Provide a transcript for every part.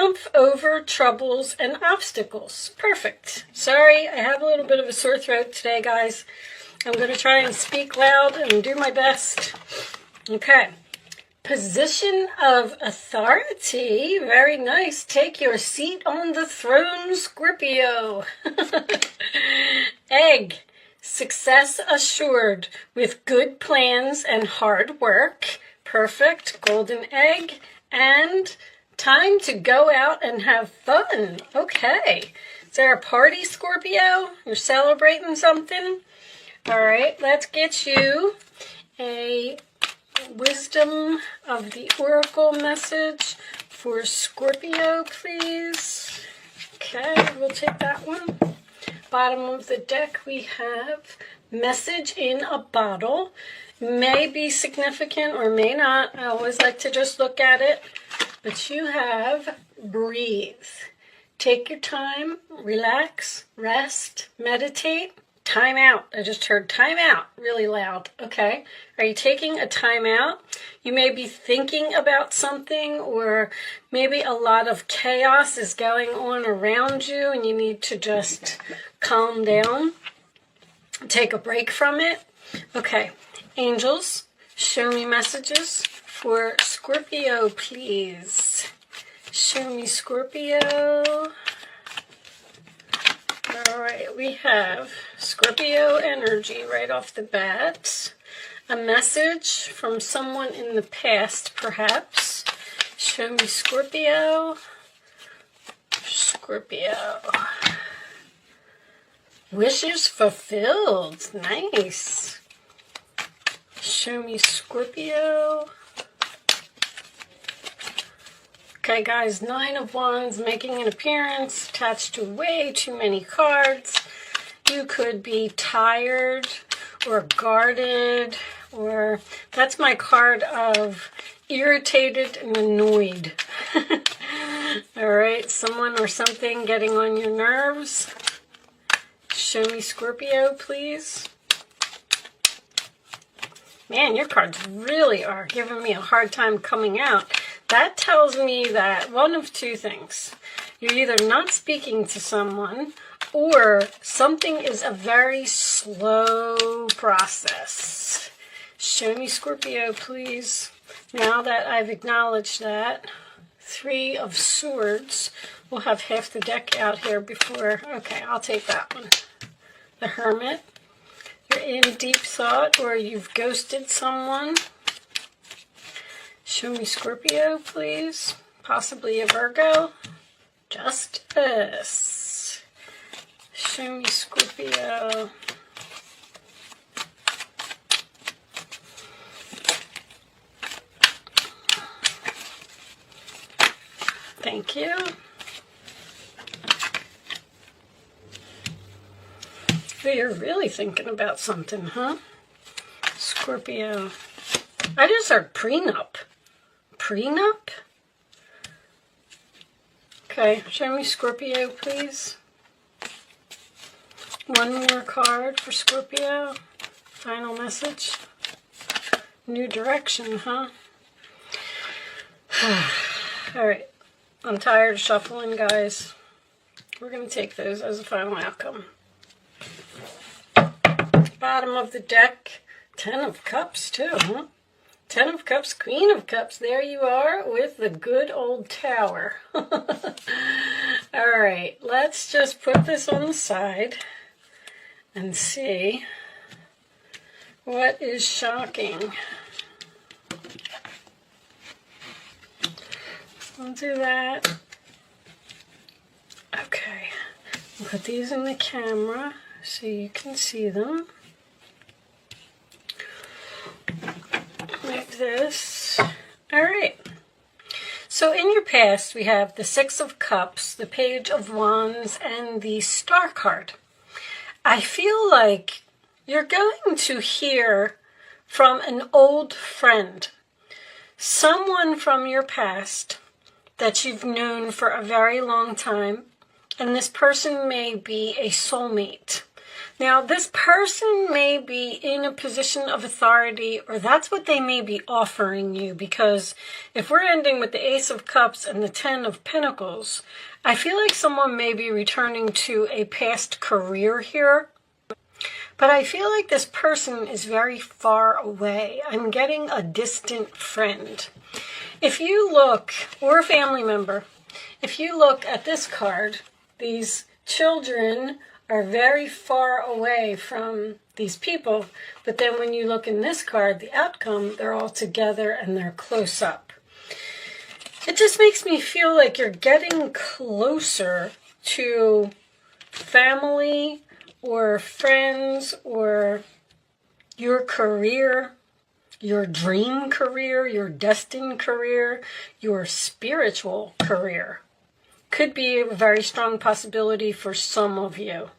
triumph over troubles and obstacles. Perfect. Sorry, I have a little bit of a sore throat today, guys. I'm going to try and speak loud and do my best. Okay. Position of authority. Very nice. Take your seat on the throne, Scorpio. Egg. Success assured with good plans and hard work. Perfect. Golden egg. And time to go out and have fun. Okay. Is there a party, Scorpio? You're celebrating something? All right. Let's get you a wisdom of the oracle message for Scorpio, please. Okay, we'll take that one. Bottom of the deck, we have message in a bottle. May be significant or may not. I always like to just look at it. But you have breathe. Take your time, relax, rest, meditate. Time out. I just heard time out really loud. Okay. Are you taking a time out? You may be thinking about something, or maybe a lot of chaos is going on around you and you need to just calm down. Take a break from it. Okay. Angels, show me messages for Scorpio, please. Show me Scorpio. All right, we have Scorpio energy right off the bat. A message from someone in the past, perhaps. Show me Scorpio. Scorpio. Wishes fulfilled. Nice. Show me Scorpio. Okay, guys, 9 of Wands making an appearance, attached to way too many cards. You could be tired or guarded, or that's my card of irritated and annoyed. All right, someone or something getting on your nerves. Show me Scorpio, please. Man, your cards really are giving me a hard time coming out. That tells me that one of two things. You're either not speaking to someone, or something is a very slow process. Show me Scorpio, please. Now that I've acknowledged that. 3 of Swords. We'll have half the deck out here before. Okay, I'll take that one. The Hermit. You're in deep thought, or you've ghosted someone. Show me Scorpio, please. Possibly a Virgo. Justice. Show me Scorpio. Thank you. So you're really thinking about something, huh? Scorpio. I just heard prenup. Prenup? Okay, show me Scorpio, please. One more card for Scorpio. Final message. New direction, huh? All right. I'm tired of shuffling, guys. We're going to take those as a final outcome. Bottom of the deck. 10 of Cups, too, huh? 10 of Cups, Queen of Cups. There you are with the good old Tower. All right, let's just put this on the side and see what is shocking. We'll do that. Okay, put these in the camera so you can see them. Like this. All right. So in your past, we have the 6 of Cups, the Page of Wands, and the Star card. I feel like you're going to hear from an old friend, someone from your past that you've known for a very long time, and this person may be a soulmate. Now, this person may be in a position of authority, or that's what they may be offering you, because if we're ending with the Ace of Cups and the Ten of Pentacles, I feel like someone may be returning to a past career here. But I feel like this person is very far away. I'm getting a distant friend. If you look, or a family member, if you look at this card, these children are very far away from these people, but then when you look in this card, the outcome, they're all together and they're close up. It just makes me feel like you're getting closer to family or friends or your career, your dream career, your destined career, your spiritual career. Could be a very strong possibility for some of you.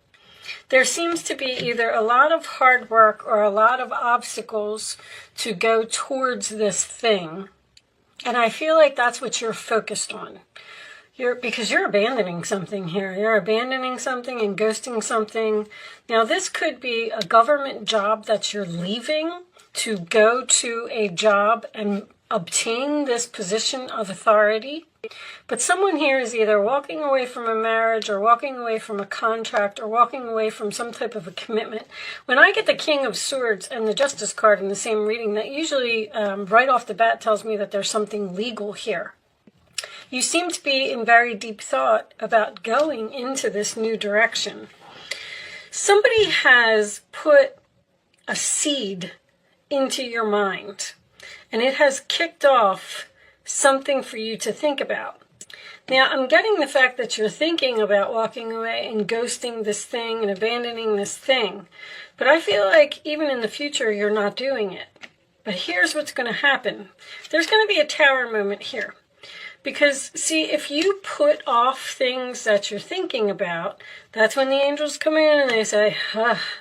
There seems to be either a lot of hard work or a lot of obstacles to go towards this thing. And I feel like that's what you're focused on. Because you're abandoning something here. You're abandoning something and ghosting something. Now, this could be a government job that you're leaving to go to a job and obtain this position of authority. But someone here is either walking away from a marriage or walking away from a contract or walking away from some type of a commitment. When I get the King of Swords and the Justice card in the same reading, that usually right off the bat tells me that there's something legal here. You seem to be in very deep thought about going into this new direction. Somebody has put a seed into your mind, and it has kicked off something for you to think about. Now, I'm getting the fact that you're thinking about walking away and ghosting this thing and abandoning this thing, but I feel like even in the future, you're not doing it. But here's what's going to happen. There's going to be a tower moment here. Because, see, if you put off things that you're thinking about, that's when the angels come in and they say,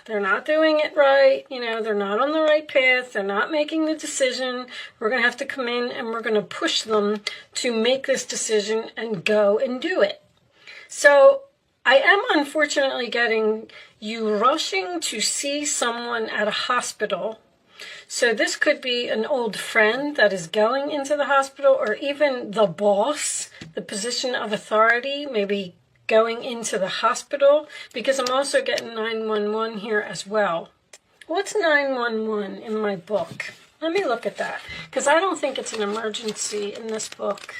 they're not doing it right, they're not on the right path, they're not making the decision, we're going to have to come in and we're going to push them to make this decision and go and do it. So, I am unfortunately getting you rushing to see someone at a hospital. So this could be an old friend that is going into the hospital, or even the boss, the position of authority, maybe going into the hospital, because I'm also getting 911 here as well. What's 911 in my book? Let me look at that, because I don't think it's an emergency in this book.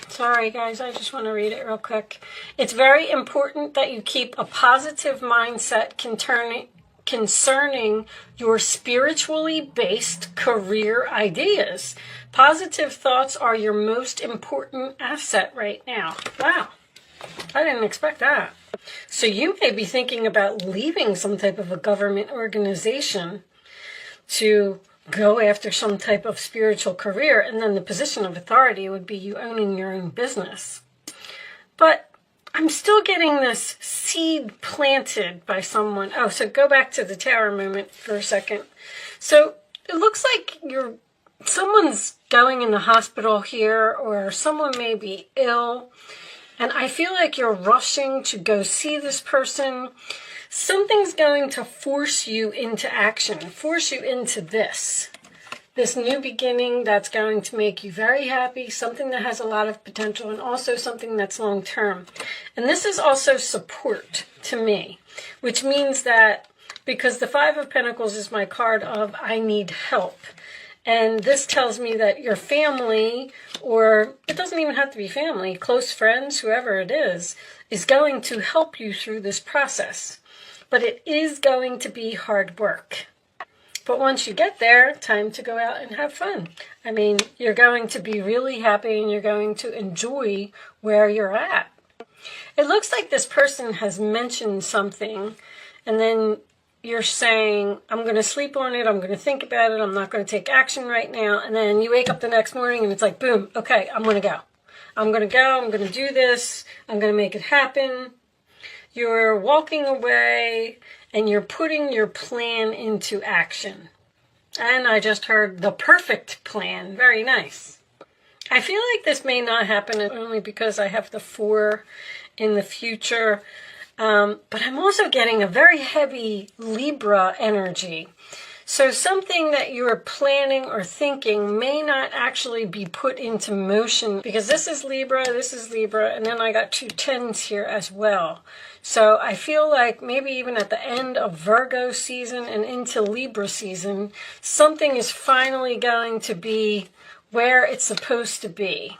Sorry guys, I just want to read it real quick. It's very important that you keep a positive mindset concerning your spiritually based career ideas. Positive thoughts are your most important asset right now. Wow, I didn't expect that. So you may be thinking about leaving some type of a government organization to go after some type of spiritual career, and then the position of authority would be you owning your own business. But I'm still getting this seed planted by someone. Oh, so go back to the tower moment for a second. So it looks like someone's going in the hospital here, or someone may be ill. And I feel like you're rushing to go see this person. Something's going to force you into action, force you into this new beginning that's going to make you very happy, something that has a lot of potential, and also something that's long-term. And this is also support to me, which means that because the Five of Pentacles is my card of I need help. And this tells me that your family, or it doesn't even have to be family, close friends, whoever it is going to help you through this process. But it is going to be hard work. But once you get there, time to go out and have fun. I mean, you're going to be really happy and you're going to enjoy where you're at. It looks like this person has mentioned something, and then you're saying, I'm going to sleep on it, I'm going to think about it, I'm not going to take action right now. And then you wake up the next morning and it's like, boom, okay, I'm going to go. I'm going to do this, I'm going to make it happen. You're walking away and you're putting your plan into action. And I just heard the perfect plan. Very nice. I feel like this may not happen only because I have the 4 in the future. But I'm also getting a very heavy Libra energy. So something that you're planning or thinking may not actually be put into motion, because this is Libra, and then I got 2 10s here as well. So I feel like maybe even at the end of Virgo season and into Libra season, something is finally going to be where it's supposed to be.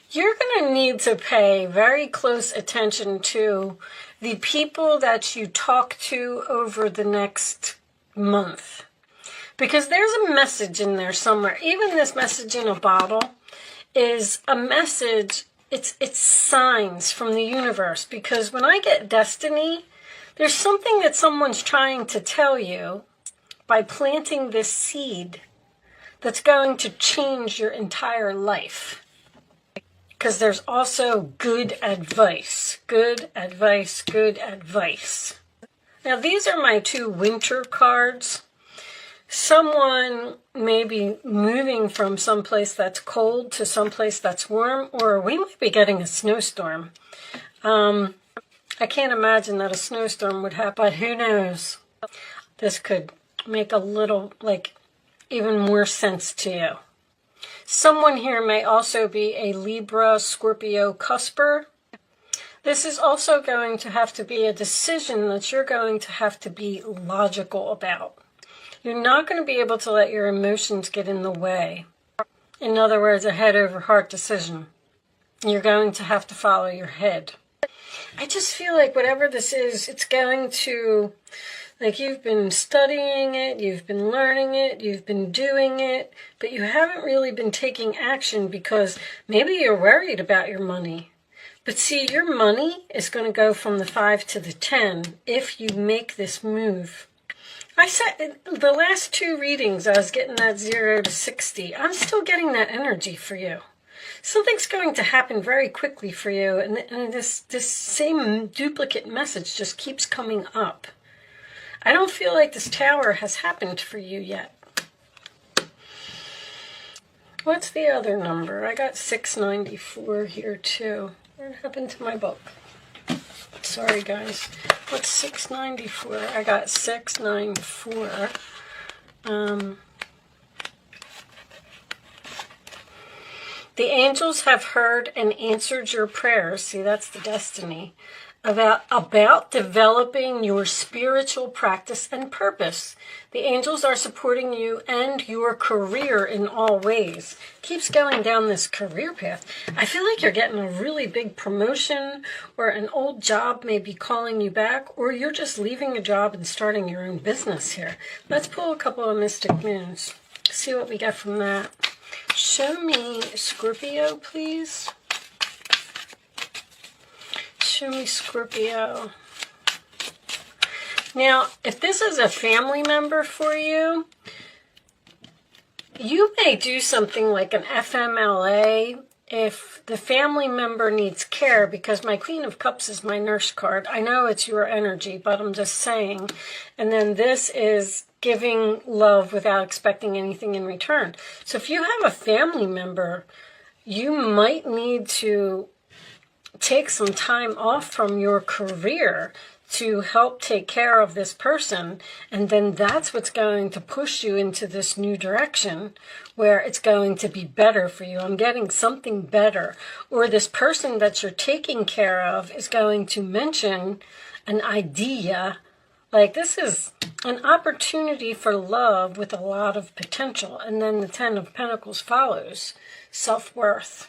You're going to need to pay very close attention to the people that you talk to over the next month, because there's a message in there somewhere. Even this message in a bottle is a message. It's signs from the universe, because when I get destiny, there's something that someone's trying to tell you by planting this seed that's going to change your entire life. Because there's also good advice. Good advice, good advice. Now, these are my 2 winter cards. Someone may be moving from someplace that's cold to someplace that's warm, or we might be getting a snowstorm. I can't imagine that a snowstorm would happen, but who knows? This could make a little, even more sense to you. Someone here may also be a Libra, Scorpio cusper. This is also going to have to be a decision that you're going to have to be logical about. You're not going to be able to let your emotions get in the way. In other words, a head over heart decision. You're going to have to follow your head. I just feel like whatever this is, it's going to, you've been studying it, you've been learning it, you've been doing it, but you haven't really been taking action because maybe you're worried about your money. But see, your money is going to go from the 5 to the 10 if you make this move. I said the last 2 readings, I was getting that 0 to 60. I'm still getting that energy for you. Something's going to happen very quickly for you, and this same duplicate message just keeps coming up. I don't feel like this tower has happened for you yet. What's the other number? I got 694 here too. What happened to my book? Sorry, guys. What's 694? I got 694. The angels have heard and answered your prayers. See, that's the destiny. About developing your spiritual practice and purpose. The angels are supporting you and your career in all ways. Keeps going down this career path. I feel like you're getting a really big promotion, or an old job may be calling you back, or you're just leaving a job and starting your own business here. Let's pull a couple of mystic moons. See what we get from that. Show me Scorpio, please. Show me Scorpio. Now, if this is a family member for you, you may do something like an FMLA if the family member needs care, because my Queen of Cups is my nurse card. I know it's your energy, but I'm just saying. And then this is giving love without expecting anything in return. So if you have a family member, you might need to take some time off from your career to help take care of this person, and then that's what's going to push you into this new direction where it's going to be better for you. I'm getting something better, or this person that you're taking care of is going to mention an idea. Like, this is an opportunity for love with a lot of potential, and then the 10 of Pentacles follows. Self-worth.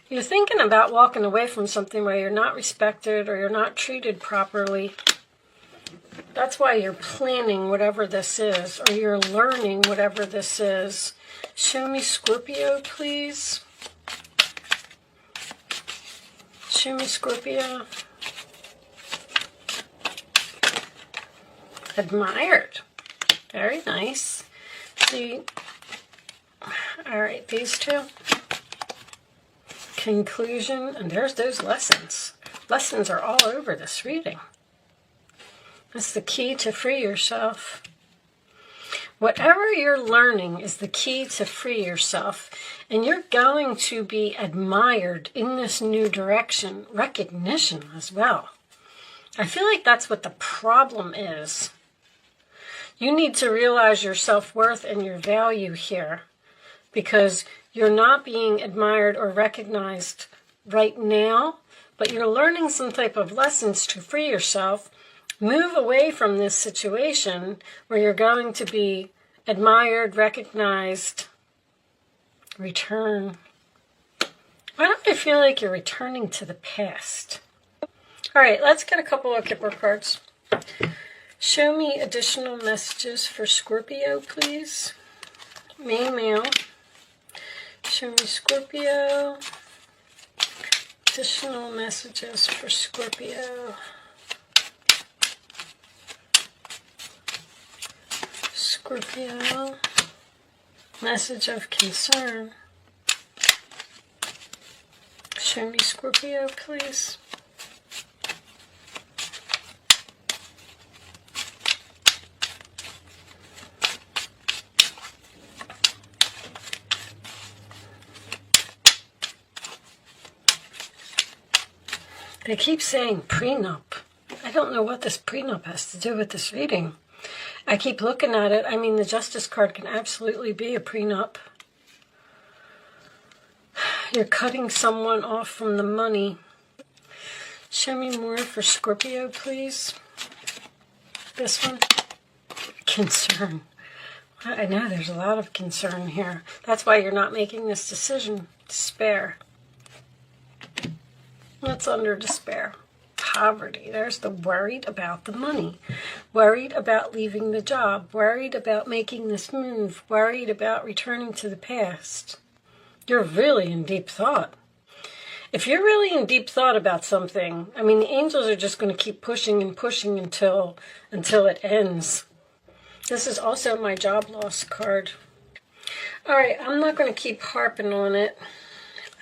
You're thinking about walking away from something where you're not respected or you're not treated properly. That's why you're planning whatever this is, or you're learning whatever this is. Show me Scorpio, please. Show me Scorpio. Admired. Very nice. See. All right, these two. Conclusion, and there's those lessons. Lessons are all over this reading. That's the key to free yourself. Whatever you're learning is the key to free yourself, and you're going to be admired in this new direction. Recognition as well. I feel like that's what the problem is. You need to realize your self-worth and your value here, because you're not being admired or recognized right now, but you're learning some type of lessons to free yourself. Move away from this situation where you're going to be admired, recognized. Return. Why don't I feel like you're returning to the past? All right, let's get a couple of Kipper cards. Show me additional messages for Scorpio, please. Male. Show me Scorpio. Additional messages for Scorpio. Scorpio. Message of concern. Show me Scorpio, please. They keep saying prenup. I don't know what this prenup has to do with this reading. I keep looking at it. I mean, the Justice card can absolutely be a prenup. You're cutting someone off from the money. Show me more for Scorpio, please. This one. Concern. I know there's a lot of concern here. That's why you're not making this decision. Despair. What's under despair? Poverty. There's the worried about the money. Worried about leaving the job. Worried about making this move. Worried about returning to the past. You're really in deep thought. If you're really in deep thought about something, I mean, the angels are just going to keep pushing and pushing until it ends. This is also my job loss card. All right, I'm not going to keep harping on it.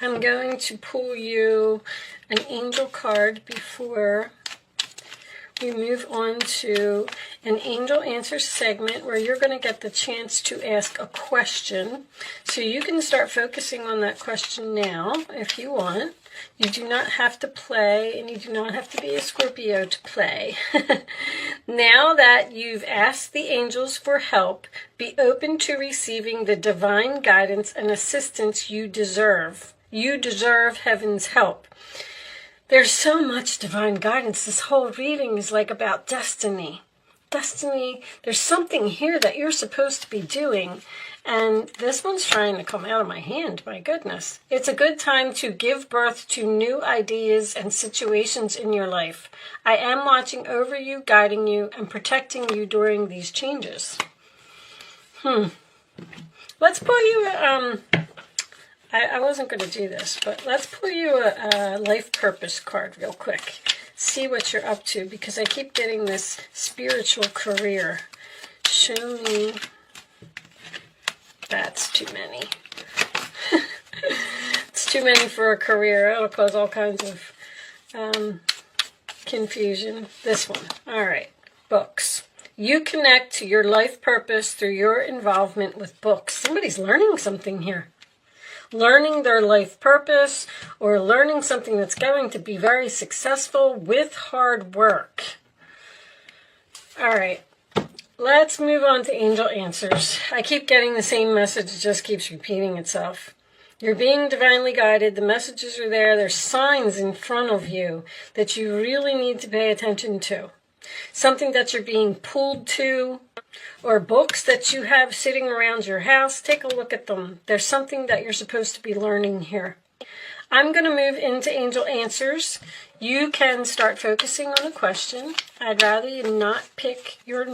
I'm going to pull you an angel card before we move on to an angel answer segment where you're going to get the chance to ask a question. So you can start focusing on that question now if you want. You do not have to play, and you do not have to be a Scorpio to play. Now that you've asked the angels for help, be open to receiving the divine guidance and assistance you deserve. You deserve heaven's help. There's so much divine guidance. This whole reading is like about destiny. Destiny, there's something here that you're supposed to be doing. And this one's trying to come out of my hand, my goodness. It's a good time to give birth to new ideas and situations in your life. I am watching over you, guiding you, and protecting you during these changes. Let's pull you I wasn't going to do this, but let's pull you a life purpose card real quick. See what you're up to, because I keep getting this spiritual career. Show me. That's too many. It's too many for a career. It'll cause all kinds of confusion. This one. All right. Books. You connect to your life purpose through your involvement with books. Somebody's learning something here. Learning their life purpose, or learning something that's going to be very successful with hard work. All right, let's move on to angel answers. I keep getting the same message. It just keeps repeating itself. You're being divinely guided. The messages are there. There's signs in front of you that you really need to pay attention to. Something that you're being pulled to, or books that you have sitting around your house. Take a look at them. There's something that you're supposed to be learning here. I'm going to move into angel answers. You can start focusing on a question. I'd rather you not pick your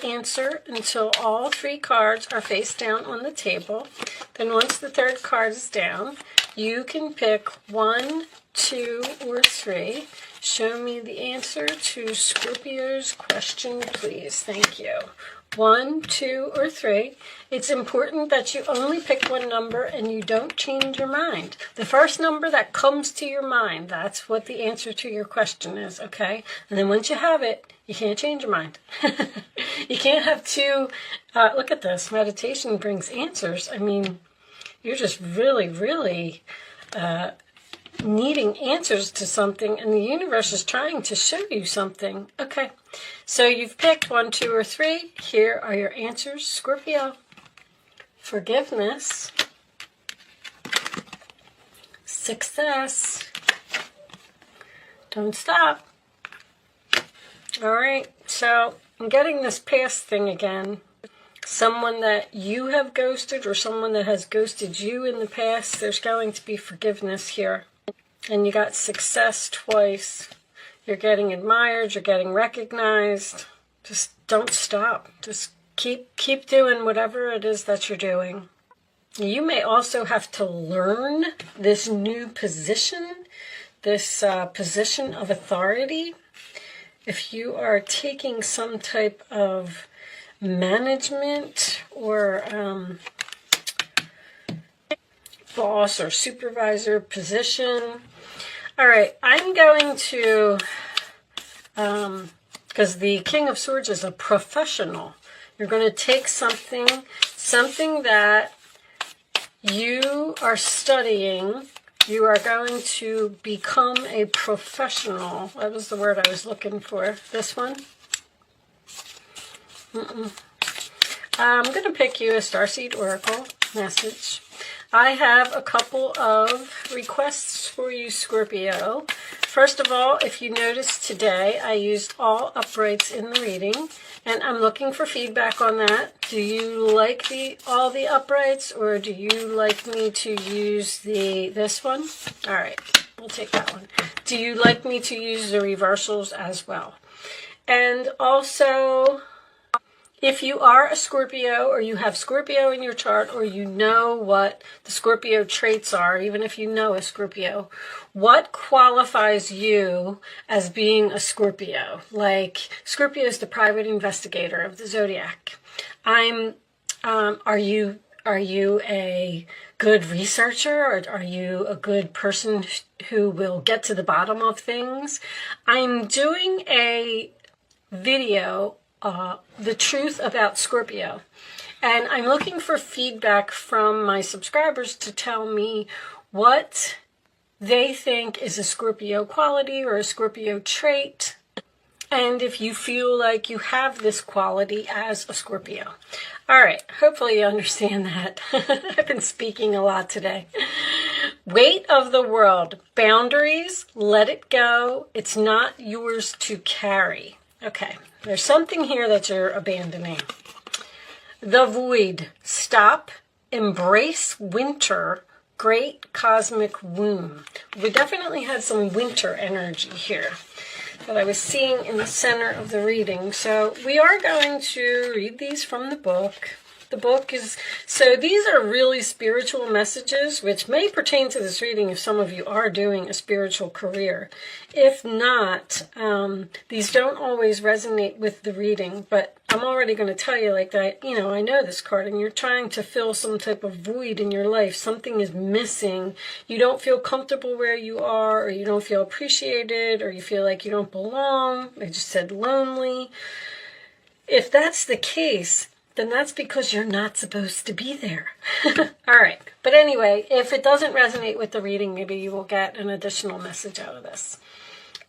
answer until all three cards are face down on the table. Then once the third card is down, you can pick 1, 2, or 3. Show me the answer to Scorpio's question, please. Thank you. 1, 2, or 3. It's important that you only pick one number and you don't change your mind. The first number that comes to your mind, that's what the answer to your question is, okay? And then once you have it, you can't change your mind. You can't have two. Look at this. Meditation brings answers. I mean, you're just really, really needing answers to something, and the universe is trying to show you something. Okay, so you've picked 1, 2, or 3. Here are your answers, Scorpio. Forgiveness. Success. Don't stop. All right, so I'm getting this past thing again. Someone that you have ghosted or someone that has ghosted you in the past, there's going to be forgiveness here. And you got success twice. You're getting admired, you're getting recognized. Just don't stop. Just keep doing whatever it is that you're doing. You may also have to learn this new position, this position of authority. If you are taking some type of management or boss or supervisor position. All right, I'm going to, because the King of Swords is a professional. You're going to take something that you are studying. You are going to become a professional. That was the word I was looking for. This one. I'm going to pick you a Starseed Oracle message. I have a couple of requests for you, Scorpio. First of all, if you noticed today, I used all uprights in the reading, and I'm looking for feedback on that. Do you like all the uprights, or do you like me to use this one? All right, we'll take that one. Do you like me to use the reversals as well? And also, if you are a Scorpio, or you have Scorpio in your chart, or you know what the Scorpio traits are, even if you know a Scorpio, what qualifies you as being a Scorpio? Like, Scorpio is the private investigator of the zodiac. Are you a good researcher, or are you a good person who will get to the bottom of things? I'm doing a video, the truth about Scorpio, and I'm looking for feedback from my subscribers to tell me what they think is a Scorpio quality or a Scorpio trait, and if you feel like you have this quality as a Scorpio. All right, hopefully you understand that. I've been speaking a lot today. Weight of the world. Boundaries, let it go. It's not yours to carry. Okay, there's something here that you're abandoning. The void. Stop. Embrace winter. Great cosmic womb. We definitely had some winter energy here that I was seeing in the center of the reading. So we are going to read these from the book. The book is, so these are really spiritual messages, which may pertain to this reading if some of you are doing a spiritual career. If not, these don't always resonate with the reading, but I'm already going to tell you like that, I know this card, and you're trying to fill some type of void in your life. Something is missing. You don't feel comfortable where you are, or you don't feel appreciated, or you feel like you don't belong. I just said lonely. If that's the case, then that's because you're not supposed to be there. All right. But anyway, if it doesn't resonate with the reading, maybe you will get an additional message out of this.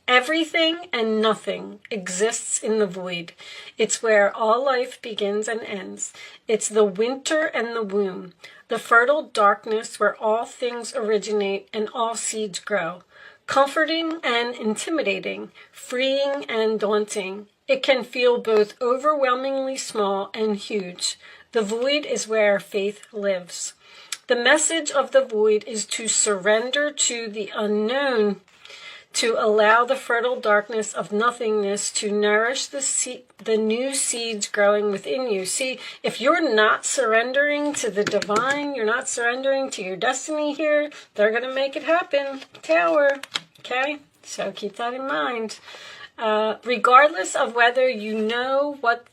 Everything and nothing exists in the void. It's where all life begins and ends. It's the winter and the womb, the fertile darkness where all things originate and all seeds grow. Comforting and intimidating, freeing and daunting. It can feel both overwhelmingly small and huge. The void is where faith lives. The message of the void is to surrender to the unknown, to allow the fertile darkness of nothingness to nourish the new seeds growing within you. See, if you're not surrendering to the divine, you're not surrendering to your destiny here, they're going to make it happen. Tower. Okay? So keep that in mind. Regardless of whether you know what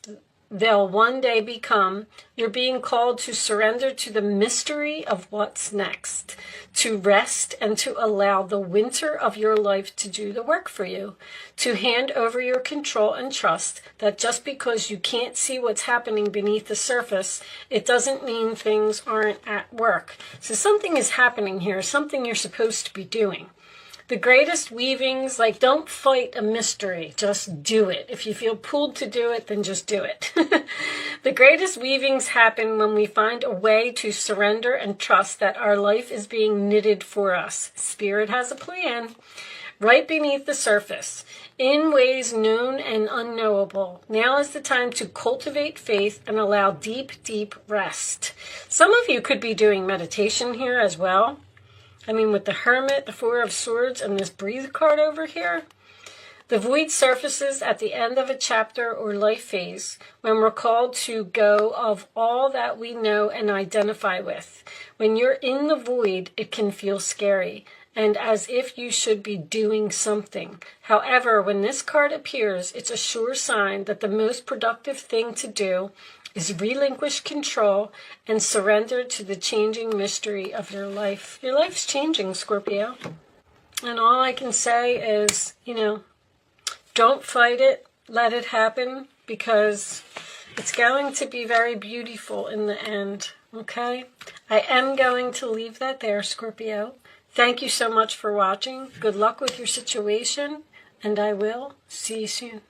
they'll one day become. You're being called to surrender to the mystery of what's next, to rest and to allow the winter of your life to do the work for you, to hand over your control and trust that just because you can't see what's happening beneath the surface, it doesn't mean things aren't at work. So something is happening here, something you're supposed to be doing. The greatest weavings, like, don't fight a mystery, just do it. If you feel pulled to do it, then just do it. The greatest weavings happen when we find a way to surrender and trust that our life is being knitted for us. Spirit has a plan. Right beneath the surface, in ways known and unknowable. Now is the time to cultivate faith and allow deep, deep rest. Some of you could be doing meditation here as well. I mean, with the Hermit, the Four of Swords, and this Breathe card over here. The void surfaces at the end of a chapter or life phase when we're called to go of all that we know and identify with. When you're in the void, it can feel scary and as if you should be doing something. However, when this card appears, it's a sure sign that the most productive thing to do is relinquish control and surrender to the changing mystery of your life. Your life's changing, Scorpio. And all I can say is, don't fight it. Let it happen, because it's going to be very beautiful in the end. Okay? I am going to leave that there, Scorpio. Thank you so much for watching. Good luck with your situation, and I will see you soon.